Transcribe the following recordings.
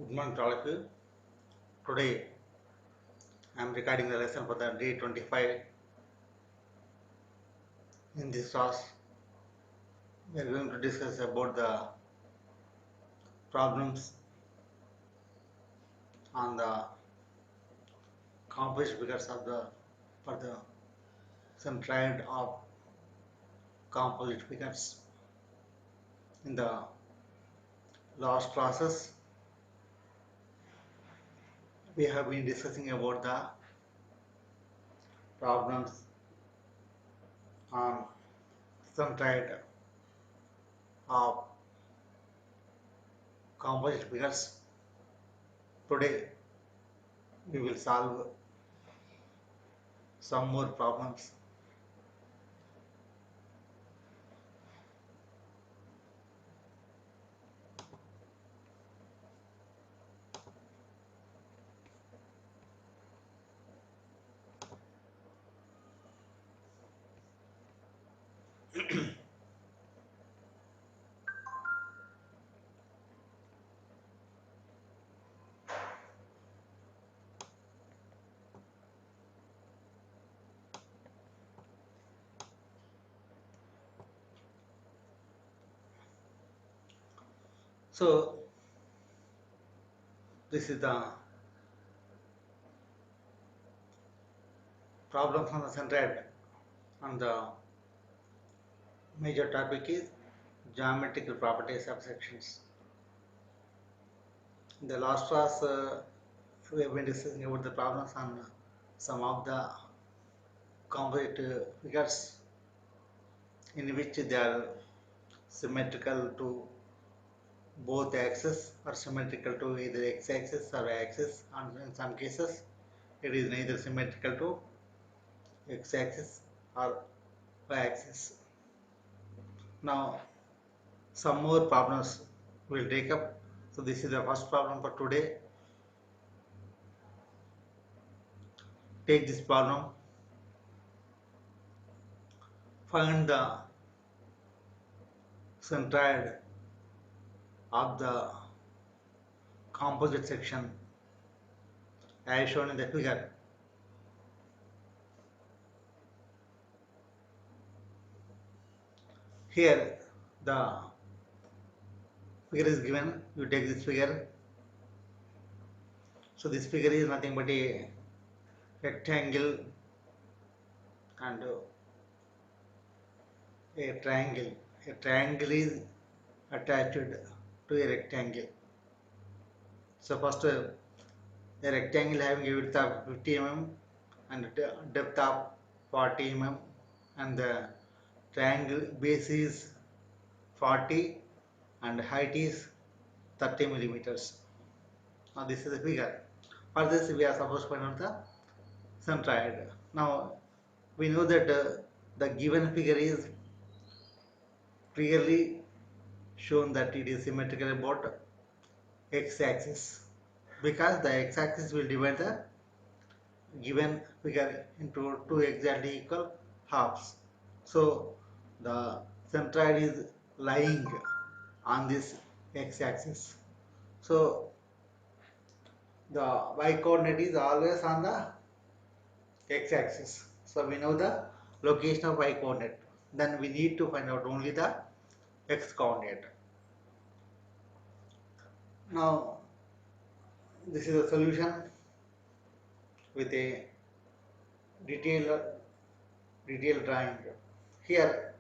Good morning to all of you. Today I am recording the lesson for the day 25. In this class, we are going to discuss about the problems on the composite figures of the for the centroid of composite figures. In the last classes, we have been discussing about the problems on centroid of composite figures. Today, we will solve some more problems. So, this is the problem from the centroid, and the major topic is geometrical properties of sections. In the last class, we have been discussing about the problems on some of the composite figures in which they are symmetrical to both axes or symmetrical to either x-axis or y-axis, and in some cases it is neither symmetrical to x-axis or y-axis. Now some more problems we'll take up. So this is the first problem for today. Take this problem. Find the centroid of the composite section as shown in the figure. Here the figure is given. You take this figure. So this figure is nothing but a rectangle and a triangle. A triangle is attached to a rectangle. So first a rectangle having a width of 50 mm and depth of 40 mm, and the triangle base is 40 and height is 30 millimeters. Now this is the figure. For this we are supposed to find out the centroid. Now we know that the given figure is clearly shown that it is symmetrical about x-axis, because the x-axis will divide the given figure into two exactly equal halves. So the centroid is lying on this x-axis. So the y coordinate is always on the x-axis. So we know the location of y coordinate. Then we need to find out only the x coordinate. Now this is a solution with a detailed drawing. Here,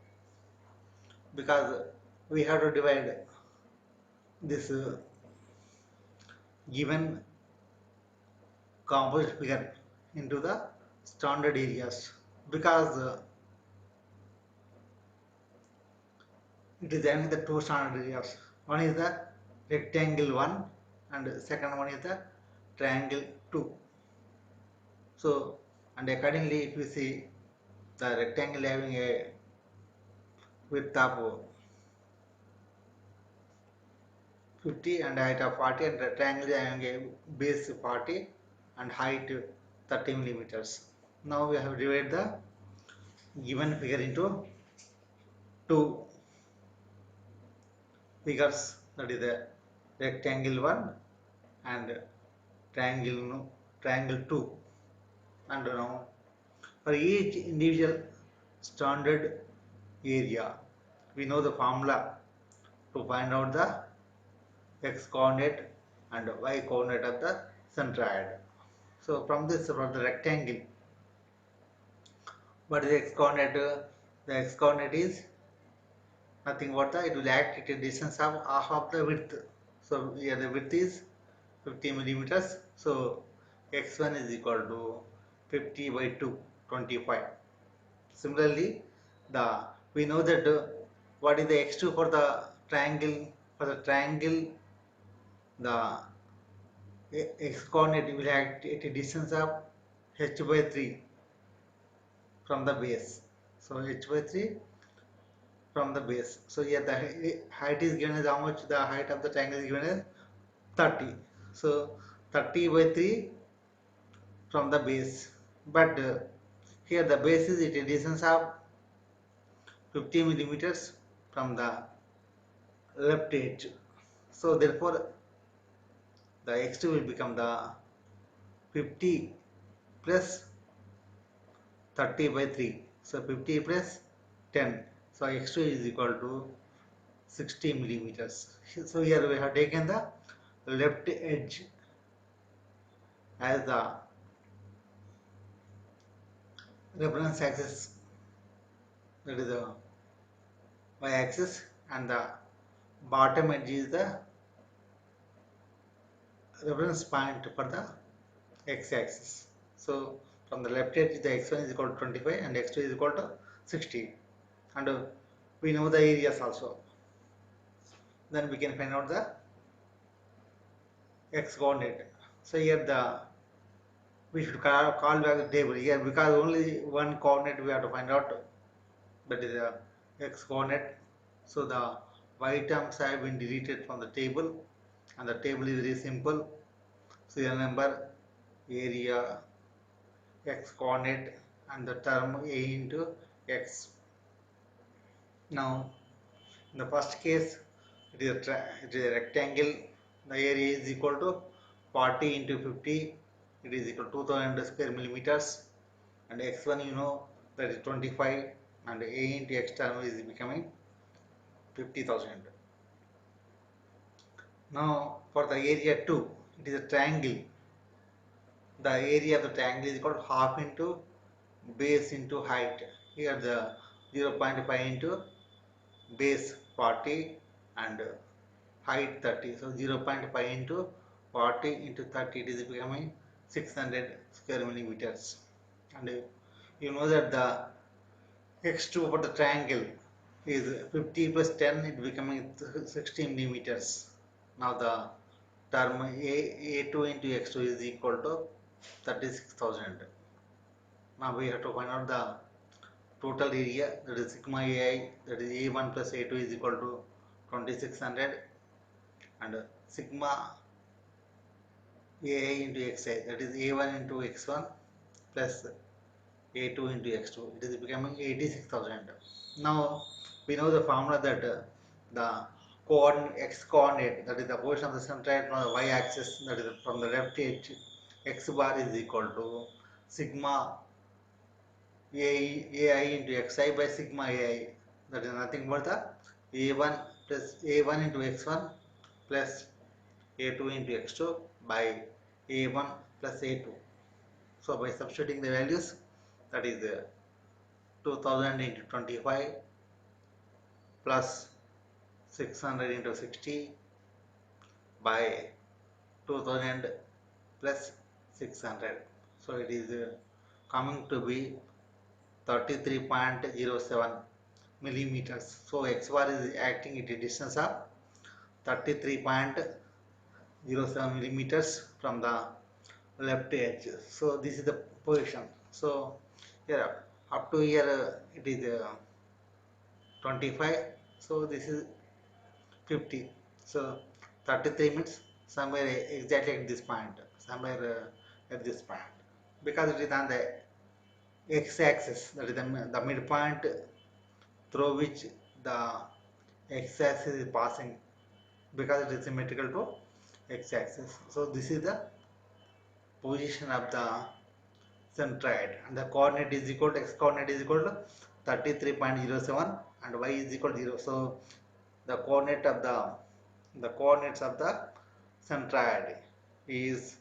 because we have to divide this given composite figure into the standard areas, because it is having the two standard areas. One is the rectangle 1 and second one is the triangle 2. So, and accordingly if we see the rectangle having a width of 50 and height of 40, and the triangle having a base 40 and height 30 millimeters. Now we have divided the given figure into two figures, that is the rectangle 1 and triangle 2. And now for each individual standard area, we know the formula to find out the x coordinate and y coordinate of the centroid. So from this, from the rectangle, what is the x coordinate? The x coordinate is nothing but it will act at a distance of half of the width. So here the width is 50 millimeters. So x1 is equal to 50 by 2, 25. Similarly, the we know that what is the x2 for the triangle? For the triangle, the x coordinate will act at a distance of h by 3 from the base. So h by 3 from the base. So here the height is given as how much? The height of the triangle is given as 30. So 30 by 3 from the base. But here the base is at a distance of 50 millimeters from the left edge. So therefore the x2 will become the 50 plus 30 by 3. So 50 plus 10. So x2 is equal to 60 millimeters. So here we have taken the left edge as the reference axis, that is the y axis, and the bottom edge is the reference point for the x axis. So from the left edge the x1 is equal to 25 and x2 is equal to 60, and we know the areas also. Then we can find out the x coordinate. So here the we should call back the table here because only one coordinate we have to find out, that is the x coordinate. So the y terms have been deleted from the table, and the table is very simple. So you remember area, x coordinate, and the term a into x. Now in the first case, it is a rectangle. The area is equal to 40 into 50. It is equal to 2000 square millimeters. And x1 you know that is 25, and a into x term is becoming 50,000. Now for the area 2, it is a triangle. The area of the triangle is called half into base into height. Here the 0.5 into base 40 and height 30. So 0.5 into 40 into 30, it is becoming 600 square millimeters. And you know that the x2 for the triangle is 50 plus 10, it becoming 60 millimeters. Now the term a2 into x2 is equal to 36,000. Now we have to find out the total area, that is sigma ai, that is a1 plus a2 is equal to 2600, and sigma ai into xi, that is a1 into x1 plus a2 into x2, it is becoming 86,000. Now we know the formula that the coordinate x coordinate, that is the position of the centroid from the y axis, that is from the left edge, x bar is equal to sigma ai into xi by sigma ai, that is nothing but the a1 plus a1 into x1 plus a2 into x2 by a1 plus a2. So by substituting the values, that is 2000 into 25 plus 600 into 60 by 2000 plus 600. So it is coming to be 33.07 millimeters. So x bar is acting at a distance of 33.07 millimeters from the left edge. So this is the position. So here up to here it is 25. So this is 50. So 33 means somewhere exactly at this point, somewhere at this point, because it is on the x-axis, that is the midpoint through which the x-axis is passing, because it is symmetrical to x-axis. So this is the position of the centroid, and the coordinate is equal to x coordinate is equal to 33.07 and y is equal to 0. So the coordinates of the centroid is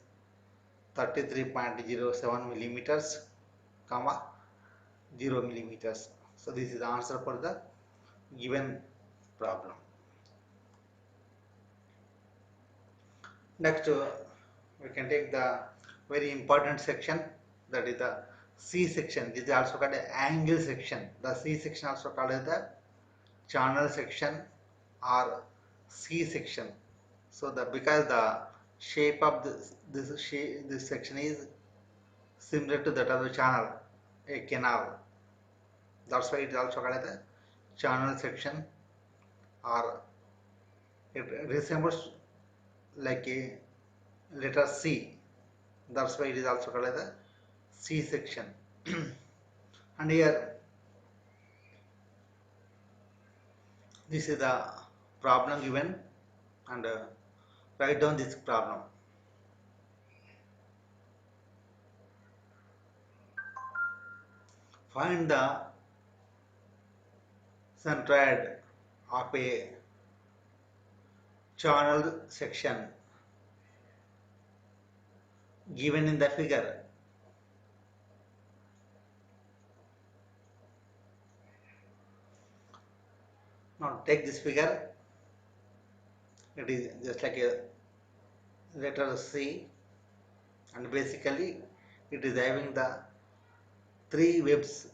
33.07 millimeters, comma 0 millimeters. So this is the answer for the given problem. Next, we can take the very important section, that is the C section. This is also called the angle section. The C section also called as the channel section or C section. So the because the shape of this section is similar to that of the channel, a canal. That's why it is also called as the channel section, or it resembles like a letter C. That's why it is also called as the C section. And here this is the problem given, and write down this problem. Find the centroid of a channel section given in the figure. Now take this figure. It is just like a letter C, and basically it is having the three webs,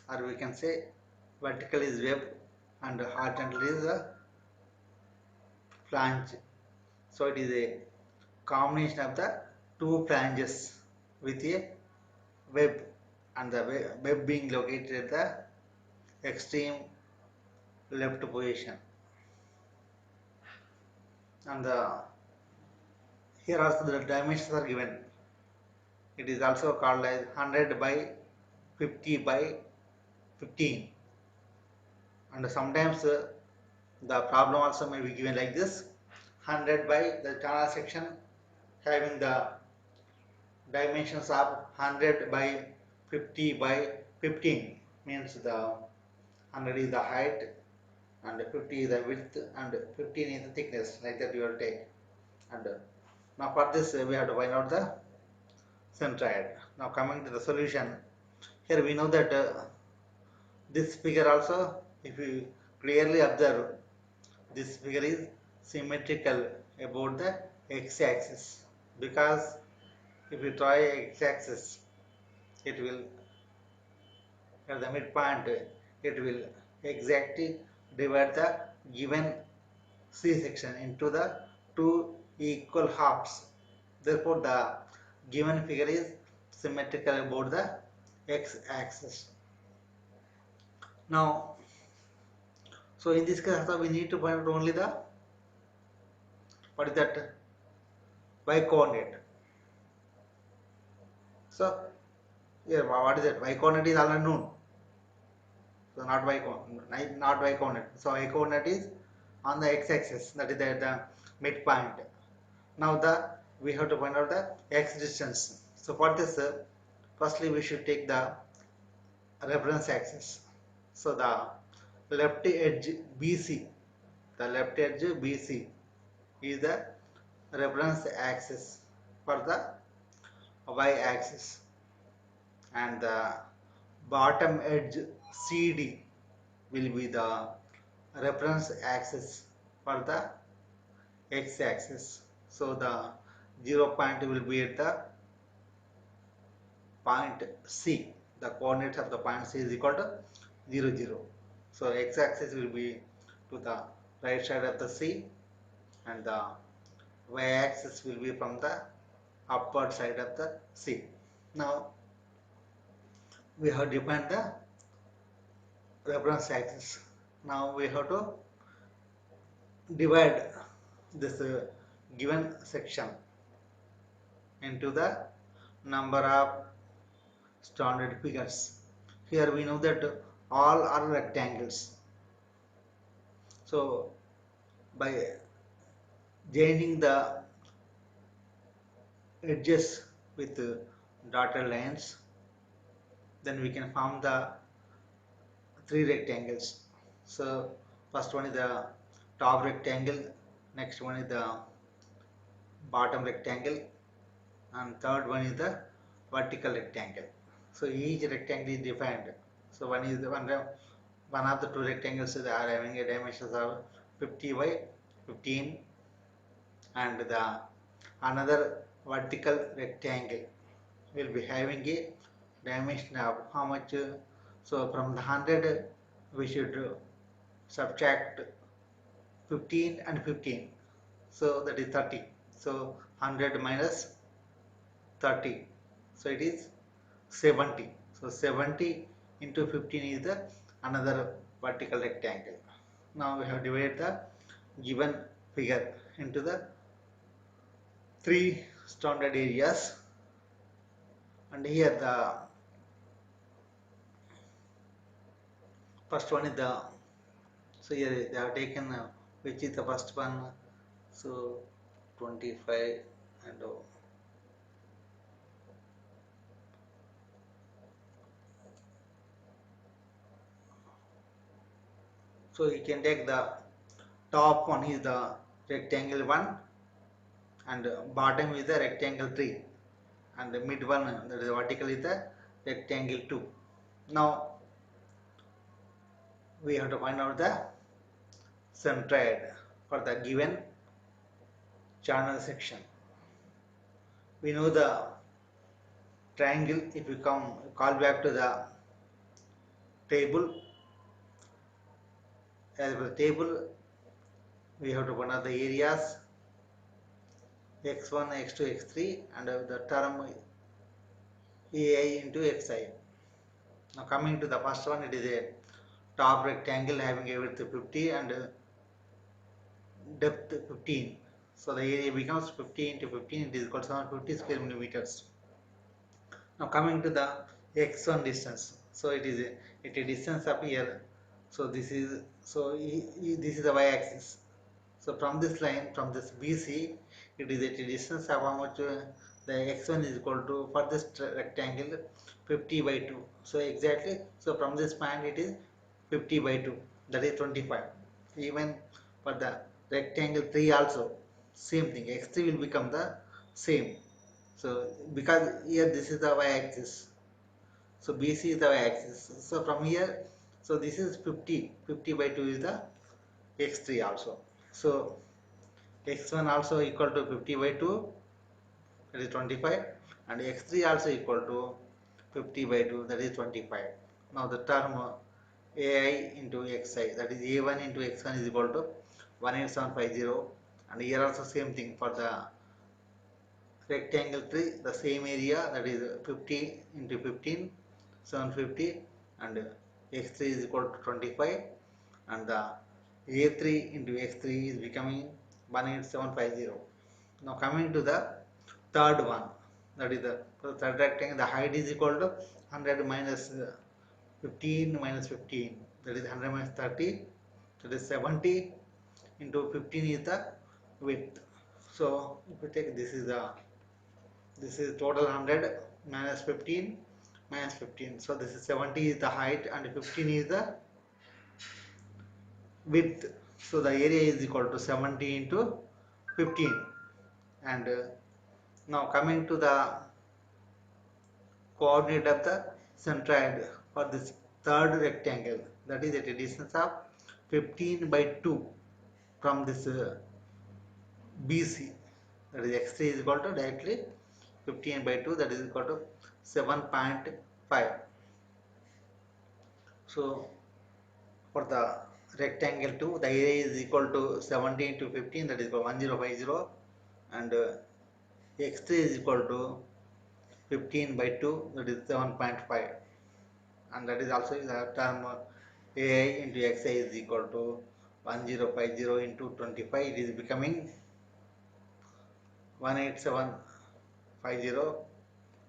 or we can say vertical is web and horizontal is a flange. So it is a combination of the two flanges with a web, and the web being located at the extreme left position. And here also the dimensions are given. It is also called as 100 by 50 by 15, and sometimes the problem also may be given like this: 100 by the channel section having the dimensions of 100 by 50 by 15, means the 100 is the height and 50 is the width and 15 is the thickness, like that you will take. And now for this we have to find out the centroid. Now coming to the solution, here we know that this figure also, if you clearly observe, this figure is symmetrical about the x-axis, because if you try x-axis, it will at the midpoint, it will exactly divide the given C section into the two equal halves. Therefore the given figure is symmetrical about the x-axis. Now, so in this case also we need to find out only the, what is that, y coordinate. So here what is that, y coordinate is already known. So not y coordinate. So y coordinate is on the x-axis, that is the midpoint. Now we have to find out the x distance. So for this, firstly we should take the reference axis. So the left edge BC, the left edge BC is the reference axis for the y-axis, and the bottom edge CD will be the reference axis for the x-axis. So the 0 point will be at the point C. The coordinates of the point C is equal to 0, 0. So x-axis will be to the right side of the C, and the y-axis will be from the upward side of the C. Now we have defined the reference axis. Now we have to divide this given section into the number of standard figures. Here we know that all are rectangles. So by joining the edges with dotted lines, then we can form the three rectangles. So first one is the top rectangle, next one is the bottom rectangle, and third one is the vertical rectangle. So each rectangle is defined. So one is the one of the two rectangles are having a dimensions of 50 by 15, and the another vertical rectangle will be having a dimension of how much. So from the 100 we should subtract 15 and 15, so that is 30. So 100 minus 30, so it is 70. So 70 into 15 is the another vertical rectangle. Now we have divided the given figure into the three standard areas, and here the first one is the, so here they have taken which is the first one. So 25 and so you can take the top one is the rectangle 1, and bottom is the rectangle 3, and the mid one, that is vertical, is the rectangle 2. Now we have to find out the centroid for the given channel section. We know the triangle. If you come call back to the table, as per the table we have to find out the areas x1, x2, x3, and the term ai into xi. Now coming to the first one, it is a top rectangle having a width 50 and depth 15. So the area becomes 50 into 15, it is equal to 750 square millimeters. Now coming to the x1 distance, so it is a distance up here. So this is, so this is the y-axis. So from this line, from this BC, it is at a distance of how much, the x1 is equal to, for this rectangle, 50 by 2. So exactly, so from this point it is 50 by 2, that is 25. Even for the rectangle 3 also same thing, x3 will become the same. So because here this is the y-axis, so BC is the y-axis. So from here, so this is 50, 50 by 2 is the x3 also. So x1 also equal to 50 by 2, that is 25, and x3 also equal to 50 by 2, that is 25. Now the term ai into xi, that is a1 into x1 is equal to 18750, and here also same thing for the rectangle 3, the same area, that is 50 into 15, 750, and x3 is equal to 25, and the a3 into x3 is becoming 18750. Now coming to the third one, that is the, for the third rectangle, the height is equal to 100 minus 15 minus 15, that is 100 minus 30, that is 70, into 15 is the width. So if we take, this is total 100 minus 15 minus 15, so this is 70 is the height and 15 is the width. So the area is equal to 70 into 15. And now coming to the coordinate of the centroid for this third rectangle, that is at a distance of 15 by 2 from this BC, that is x3 is equal to directly 15 by 2, that is equal to 7.5. So for the rectangle 2, the area is equal to 17 to 15, that is equal to 1050, and x3 is equal to 15 by 2, that is 7.5, and that is also the term ai into xi is equal to 1050 into 25, it is becoming 18750,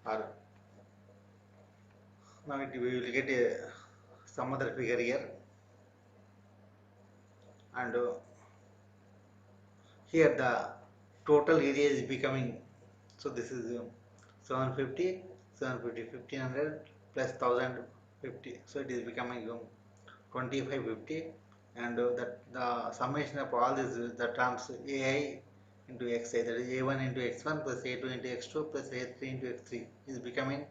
or now we will get some other figure here, and Here the total area is becoming, so this is 750, 750, 1500 plus 1050, so it is becoming 2550, and that the summation of all these the terms ai into xi, that is a1 into x1 plus a2 into x2 plus a3 into x3 is becoming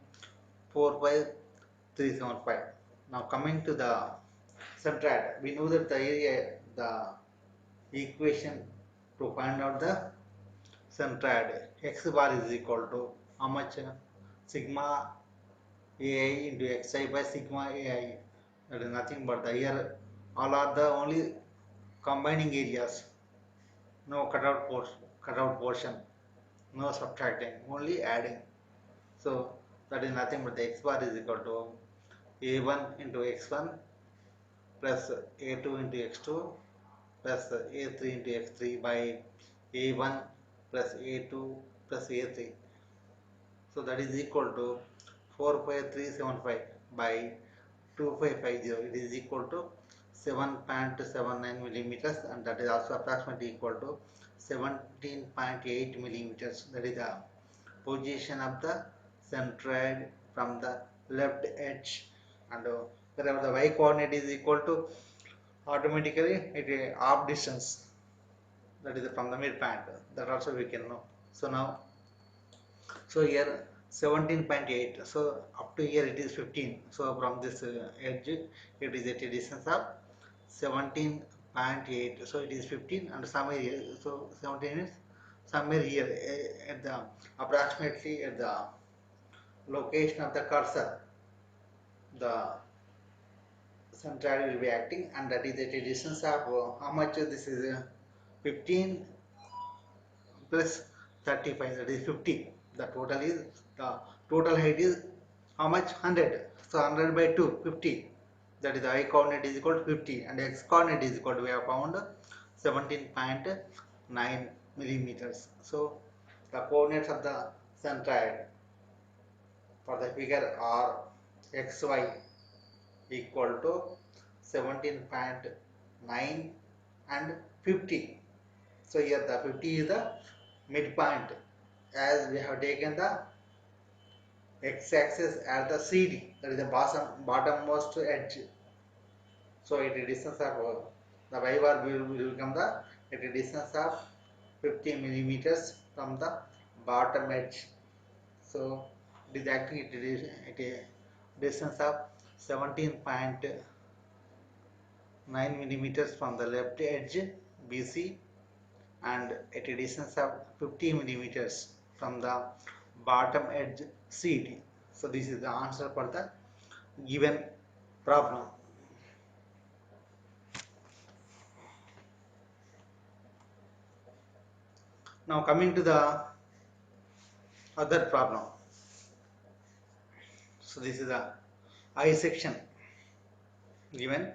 45375. Now coming to the centroid, we know that the area, the equation to find out the centroid, x bar is equal to how much, sigma ai into xi by sigma ai, that is nothing but the here all are the only combining areas, no cutout portion, no subtracting, only adding. So that is nothing but the x bar is equal to a1 into x1 plus a2 into x2 plus a3 into x3 by a1 plus a2 plus a3. So that is equal to 45375 by 2550. It is equal to 7.79 millimeters, and that is also approximately equal to 17.8 millimeters. That is the position of the centroid from the left edge, and wherever the y coordinate is equal to, automatically it is half distance, that is from the midpoint, that also we can know. So now, so here 17.8, so up to here it is 15, so from this edge it is at a distance of 17.8, so it is 15, and somewhere here, so 17 is somewhere here, at the approximately at the location of the cursor, the centroid will be acting, and that is at a distance of how much, this is 15 plus 35, that is 50. The total is, the total height is how much, 100. So 100 by 2, 50. That is the y coordinate is equal to 50, and x coordinate is equal to, we have found 17.9 millimeters. So the coordinates of the centroid for the figure are xy equal to 17.9 and 50. So here the 50 is the midpoint, as we have taken the x-axis at the CD, that is the bottommost edge. So at a distance of the y bar will become the, at a distance of 50 millimeters from the bottom edge. So it is acting at a distance of 17.9 millimeters from the left edge BC, and at a distance of 50 millimeters from the bottom edge CD. So this is the answer for the given problem. Now coming to the other problem. So this is the I section given.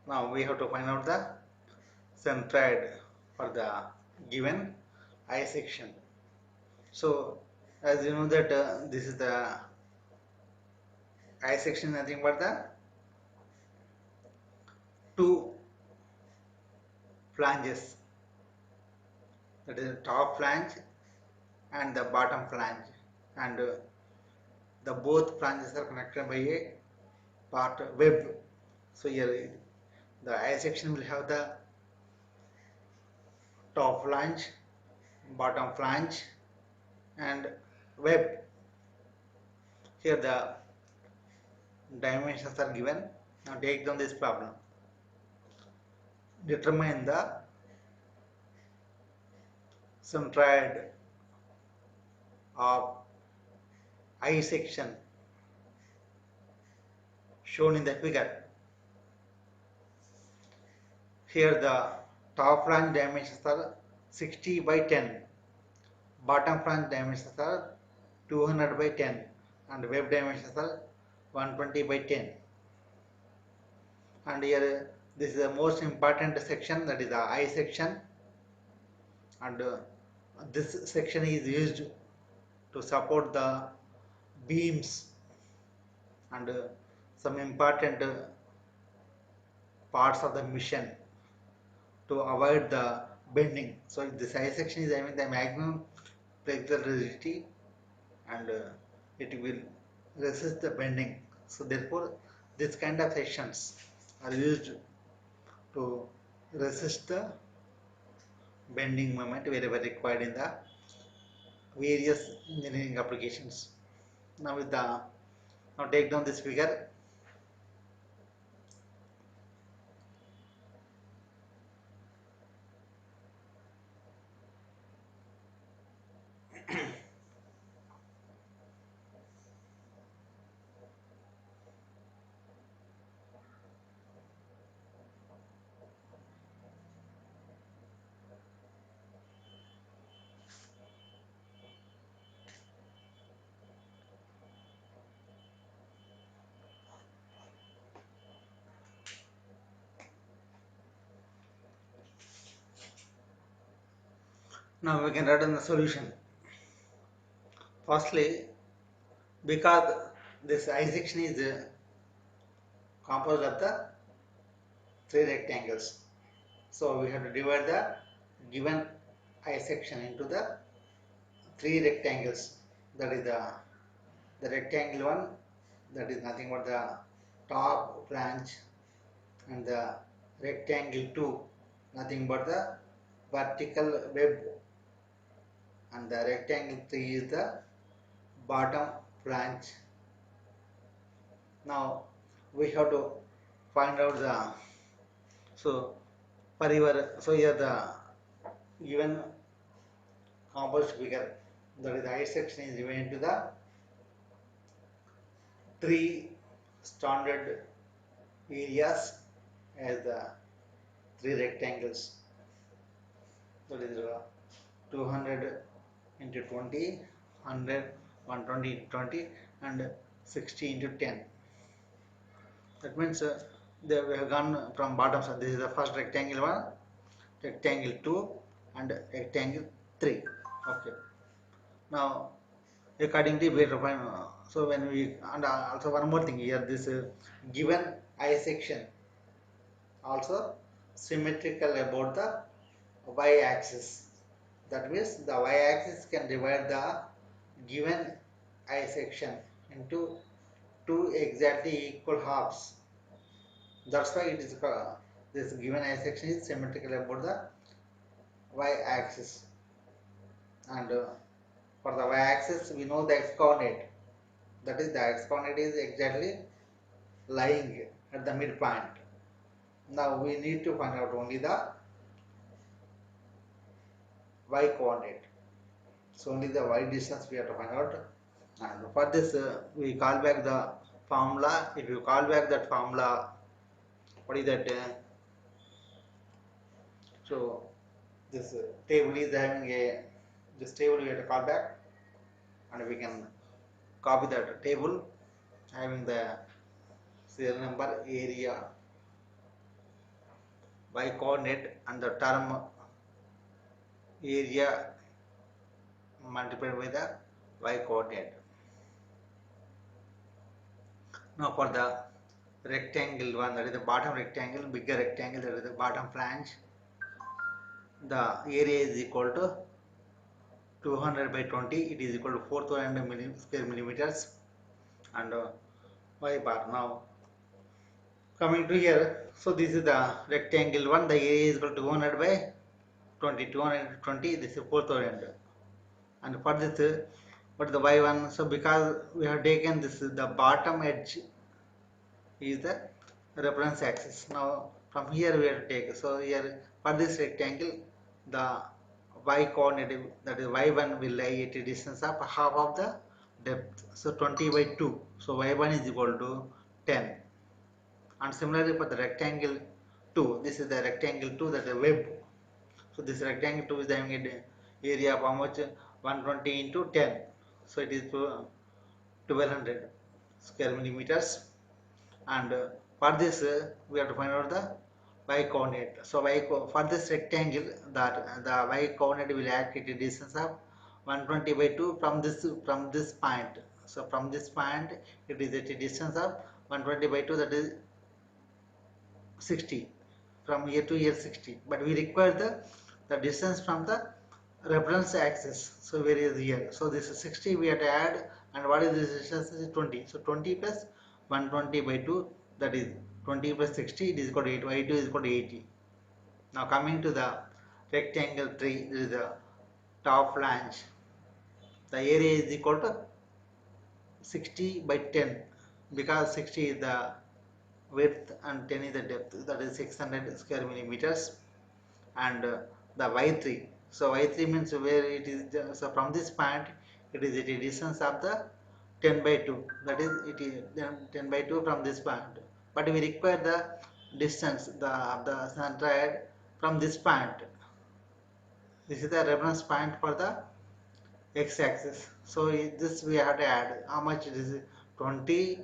Now we have to find out the centroid for the given I section. So as you know that this is the I section, nothing but the two flanges, that is the top flange and the bottom flange, and the both flanges are connected by a part web. So here the I section will have the top flange, bottom flange, and web. Here the dimensions are given. Now take down this problem. Determine the centroid of I section shown in the figure. Here the top flange dimensions are 60 by 10, bottom flange dimensions are 200 by 10, and web dimensions are 120 by 10. And here this is the most important section, that is the I section, and this section is used to support the beams and some important parts of the mission to avoid the bending. So this I section is having the maximum flexural rigidity, and it will resist the bending. So therefore, this kind of sections are used to resist the bending moment wherever required in the various engineering applications. Now with the now take down this figure. Now we can write down the solution. Firstly, because this I section is composed of the three rectangles, so we have to divide the given I section into the three rectangles. That is the rectangle one, that is nothing but the top branch, and the rectangle 2, nothing but the vertical web, and the rectangle 3 is the bottom branch. Now we have to find out the, so for your, so here the given composite figure, that is the I section is given into the three standard areas as the three rectangles, that is 200 into 20, 100, 120 into 20, and 60 into 10. That means we have gone from bottom side. This is the first rectangle 1, rectangle 2, and rectangle 3. Okay. Now, accordingly, we have to find. So when we, and also one more thing here, this given I section also symmetrical about the y-axis. That means the y-axis can divide the given I section into two exactly equal halves. That's why it is this given I section is symmetrical about the y-axis. And for the y-axis, we know the x-coordinate. That is, the x-coordinate is exactly lying at the midpoint. Now we need to find out only the y-coordinate. So only the y distance we have to find out. And for this, we call back the formula. If you call back that formula, what is that? So this table is having a, this table we have to call back, and we can copy that table having the serial number, area, y coordinate, and the term area multiplied by the y coordinate. Now for the rectangle one, that is the bottom rectangle, bigger rectangle, that is the bottom flange, the area is equal to 200 by 20, it is equal to 4000 square millimeters, and y bar. Now coming to here, so this is the rectangle one, the area is equal to 200 by 20, 220, this is 4000. And for this, what is the y1? So because we have taken this, the bottom edge is the reference axis. Now from here we have to take, so here for this rectangle, the y coordinate, that is y1 will lie at a distance of half of the depth, so 20 by 2, so y1 is equal to 10. And similarly for the rectangle 2, this is the rectangle 2, that is web. So this rectangle 2 is having an area of how much? 120 into 10, so it is 1200 square millimeters. And for this, we have to find out the y coordinate. So for this rectangle, that the y coordinate will act at a distance of 120 by 2 from this point. So from this point, it is at a distance of 120 by 2, that is 60. From here to here 60. But we require the the distance from the reference axis. So where is here? So this is 60 we have to add, and what is this distance is 20. So 20 plus 120 by 2, that is 20 plus 60, it is equal to 8. Y2 is equal to 80. Now coming to the rectangle tree, this is the top flange. The area is equal to 60 by 10, because 60 is the width and 10 is the depth, that is 600 square millimeters. And the y3, so y3 means where it is, so from this point it is at a distance of the 10 by 2, that is it is 10 by 2 from this point, but we require the distance of the centroid from this point. This is the reference point for the x-axis. So this we have to add how much it is, 20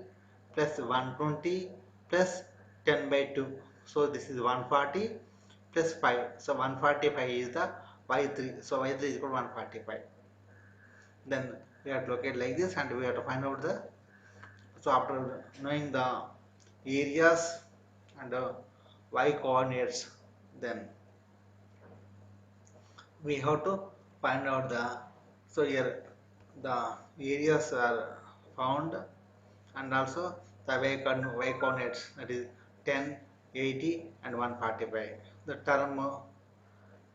plus 120 plus 10 by 2. So this is 140 plus 5. So 145 is the y3. So y3 is equal to 145. Then we have to locate like this, and we have to find out the, so after knowing the areas and y coordinates, then we have to find out the, so here the areas are found, and also the y coordinates, that is 10, 80 and 145. The term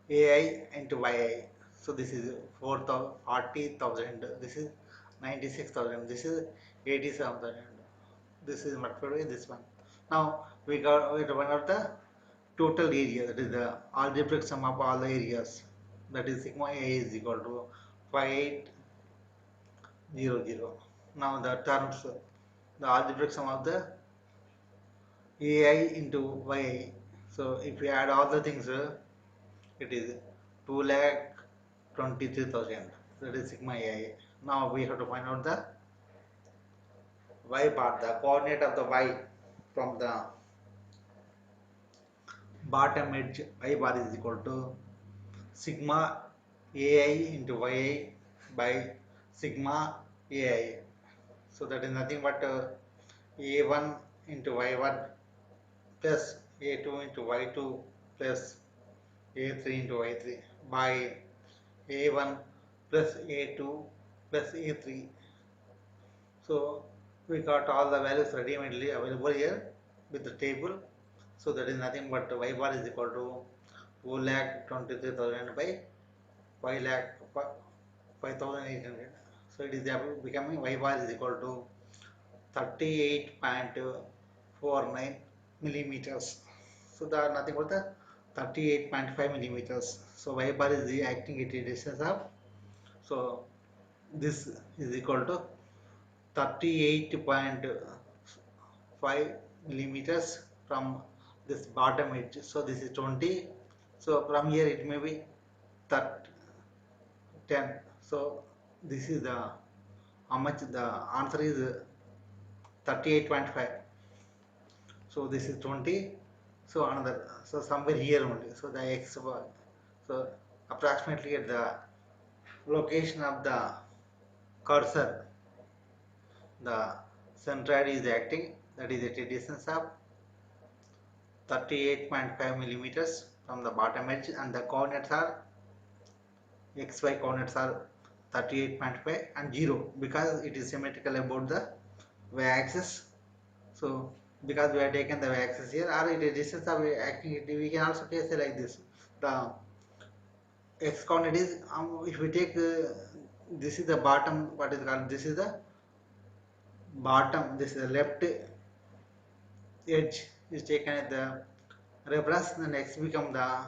ai into yi, so this is 40,000, this is 96,000, this is 87,000, this is multiplied by this one. Now we have to find out the total area, that is the algebraic sum of all the areas, that is sigma a is equal to 5800. Now the terms, the algebraic sum of the ai into yi, so if we add all the things, it is 2,23,000, that is sigma ai. Now we have to find out the y part, the coordinate of the y from the bottom edge. Y bar is equal to sigma ai into yi by sigma ai. So that is nothing but a1 into y1 plus a2 into y2 plus a3 into y3 by a1 plus a2 plus a3. So we got all the values ready-madely available here with the table. So that is nothing but y bar is equal to 2,23,000 by 5,800. So it is becoming y bar is equal to 38.49 millimeters. So the nothing but the 38.5 millimeters. So y bar is the acting at a distance of, so this is equal to 38.5 millimeters from this bottom edge. So this is 20. So from here it may be 30, 10. So this is the, how much the answer is 38.5. So this is 20. So another, so somewhere here only. So the x bar, so approximately at the location of the cursor, the centroid is acting, that is at a distance of 38.5 millimeters from the bottom edge, and the coordinates are, xy coordinates are 38.5 and 0, because it is symmetrical about the y axis. So because we have taken the y axis here, or it is distance of acting, we can also say like this. The x coordinate is, if we take this is the bottom, what is called, this is the bottom, this is the left edge is taken at the reference, then x become the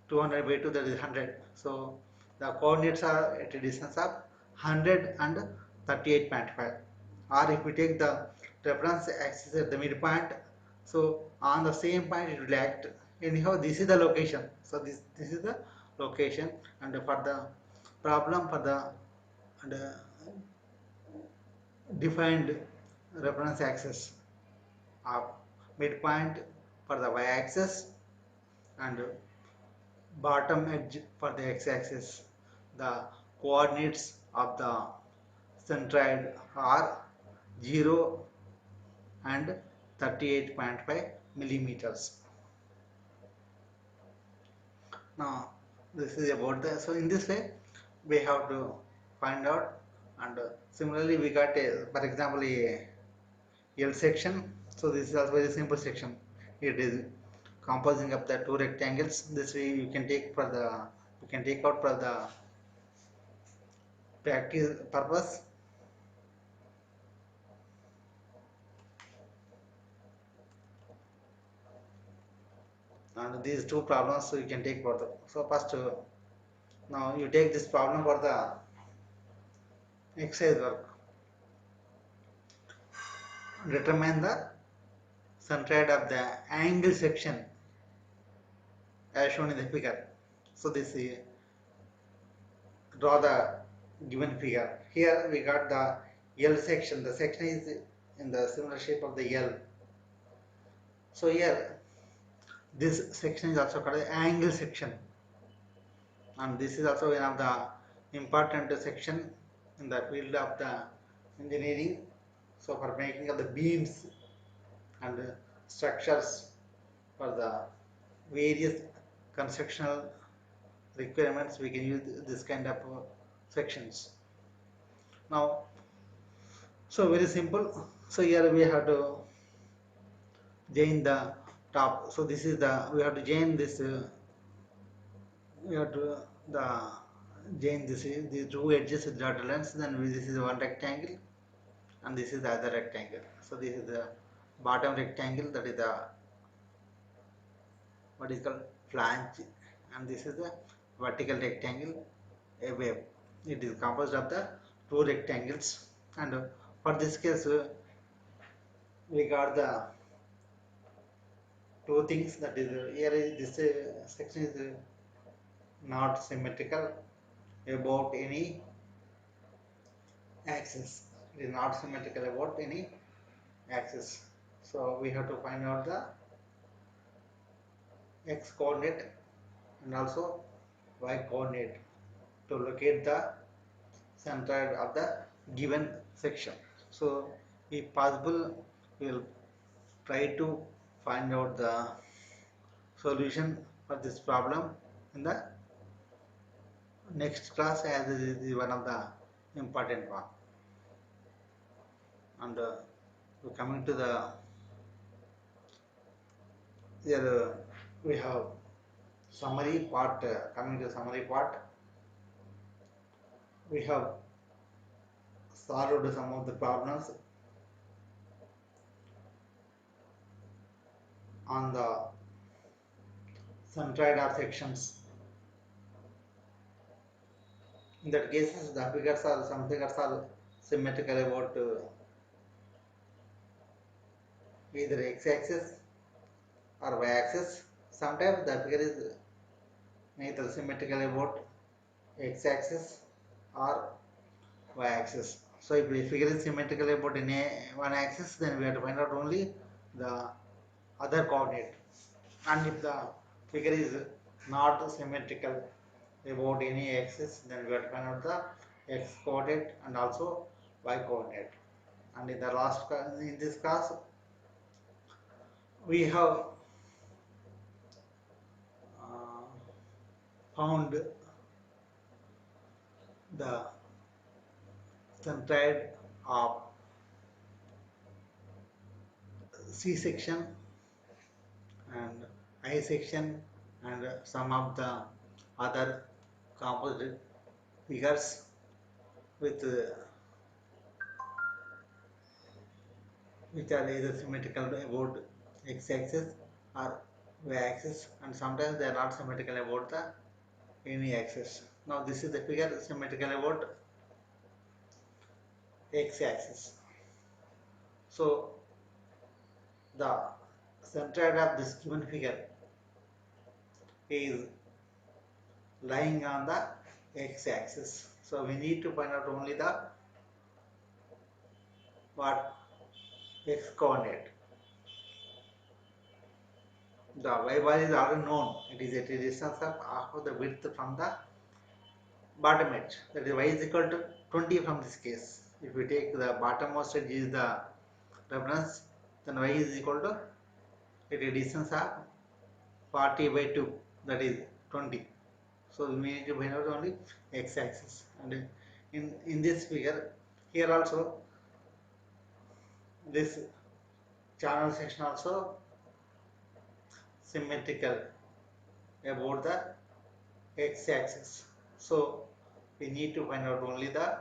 200 by 2, that is 100. So the coordinates are at a distance of 100 and 38.5. Or if we take the reference axis at the midpoint, so on the same point it will act. Anyhow, this is the location. So this is the location, and for the problem for the, and defined reference axis of midpoint for the y-axis and bottom edge for the x-axis, the coordinates of the centroid are 0 and 38.5 millimeters. Now This is about the, so in this way we have to find out, and similarly we got a, for example, a L section. So this is also very simple section. It is composing of the two rectangles. This way you can take for the, you can take out for the practice purpose. And these two problems so you can take for the, so first now you take this problem for the exercise work. Determine the centroid of the angle section as shown in the figure. So this draw the given figure. Here we got the L section. The section is in the similar shape of the L. So here this section is also called the angle section, and this is also one of the important section in the field of the engineering. So for making of the beams and structures for the various constructional requirements, we can use this kind of sections. Now, so very simple. So here we have to join the top. So this is the, we have to join this. We have to the join this, the two edges with dotted lines. Then this is one rectangle, and this is the other rectangle. So this is the bottom rectangle. That is the what is called flange, and this is the vertical rectangle, a wave. It is composed of the two rectangles, and for this case we got the two things, that is here is this section is not symmetrical about any axis. It is not symmetrical about any axis. So we have to find out the x coordinate and also y coordinate to locate the center of the given section. So if possible, we will try to find out the solution for this problem in the next class, as this is one of the important one. And coming to the here we have summary part. Coming to summary part, we have solved some of the problems on the centroid of sections. In that cases, the figures are, some figures are symmetrical about either x-axis or y-axis. Sometimes the figure is neither symmetrical about x-axis or y-axis. So if the figure is symmetrical about any one axis, then we have to find out only the other coordinate. And if the figure is not symmetrical about any axis, then we have to find out the x coordinate and also y coordinate. And in the last class, in this class, we have uh, found the centroid of C section and I section and some of the other composite figures with which are either symmetrical about x-axis or y-axis, and sometimes they are not symmetrical about the any axis. Now this is the figure symmetrical about x-axis. So the centroid of this given figure is lying on the x-axis. So we need to find out only the what x coordinate. The y bar is already known. It is at a distance of half of the width from the bottom edge. That is y is equal to 20 from this case. If we take the bottommost edge is the reference, then y is equal to at a distance of 40 by 2, that is 20. So we need to find out only x-axis. And in this figure, here also this channel section also symmetrical about the x-axis. So we need to find out only the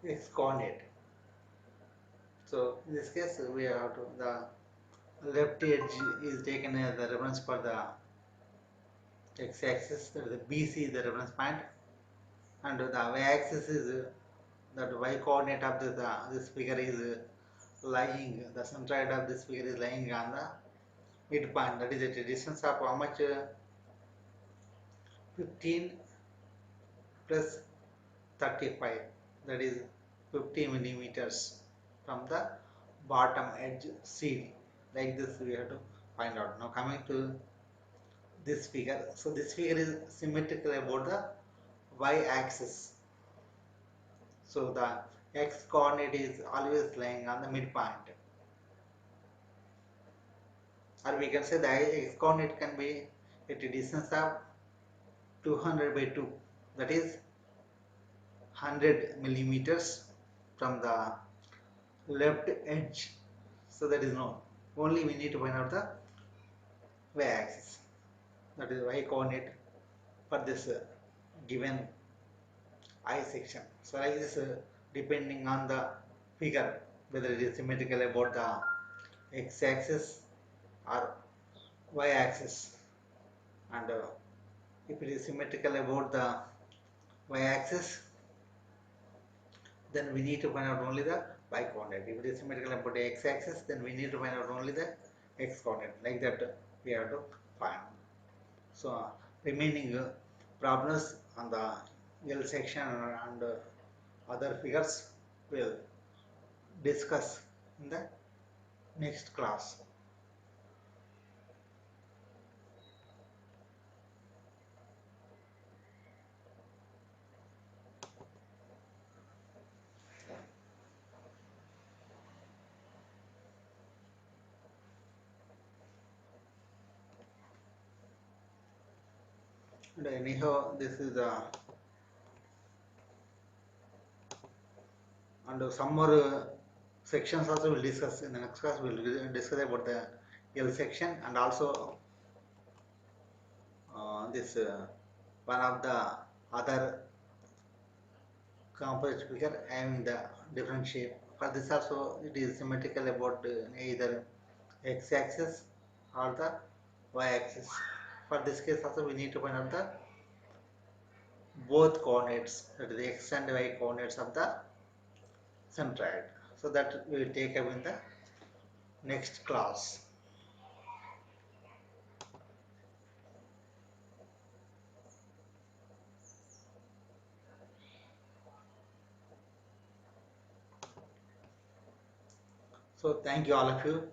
x-coordinate. So in this case, we have to the left edge is taken as the reference for the x-axis. That is the BC is the reference point, and the y-axis is that y-coordinate of this figure is lying. The centroid of this figure is lying on the midpoint. That is a distance of how much? 15 plus 35. That is 50 millimeters from the bottom edge CD. Like this, we have to find out. Now coming to this figure. So this figure is symmetrical about the y-axis. So the x coordinate is always lying on the midpoint. Or we can say the x coordinate can be at a distance of 200 by 2. That is 100 millimeters from the left edge. So that is known. Only we need to find out the y-axis. That is y coordinate for this given I section. So like this, depending on the figure, whether it is symmetrical about the x-axis or y-axis, and if it is symmetrical about the y-axis, then we need to find out only the y-coordinate. If it is symmetrical about the x-axis, then we need to find out only the x-coordinate. Like that, we have to find. So remaining problems on the L section and other figures will discuss in the next class. And anyhow, this is the and some more sections also will discuss in the next class. We will discuss about the L section, and also this one of the other composite figure having the different shape. For this also it is symmetrical about either x-axis or the y-axis. For this case also we need to find out the both coordinates, that is the x and y coordinates of the centroid. So that we will take up in the next class. So thank you all of you.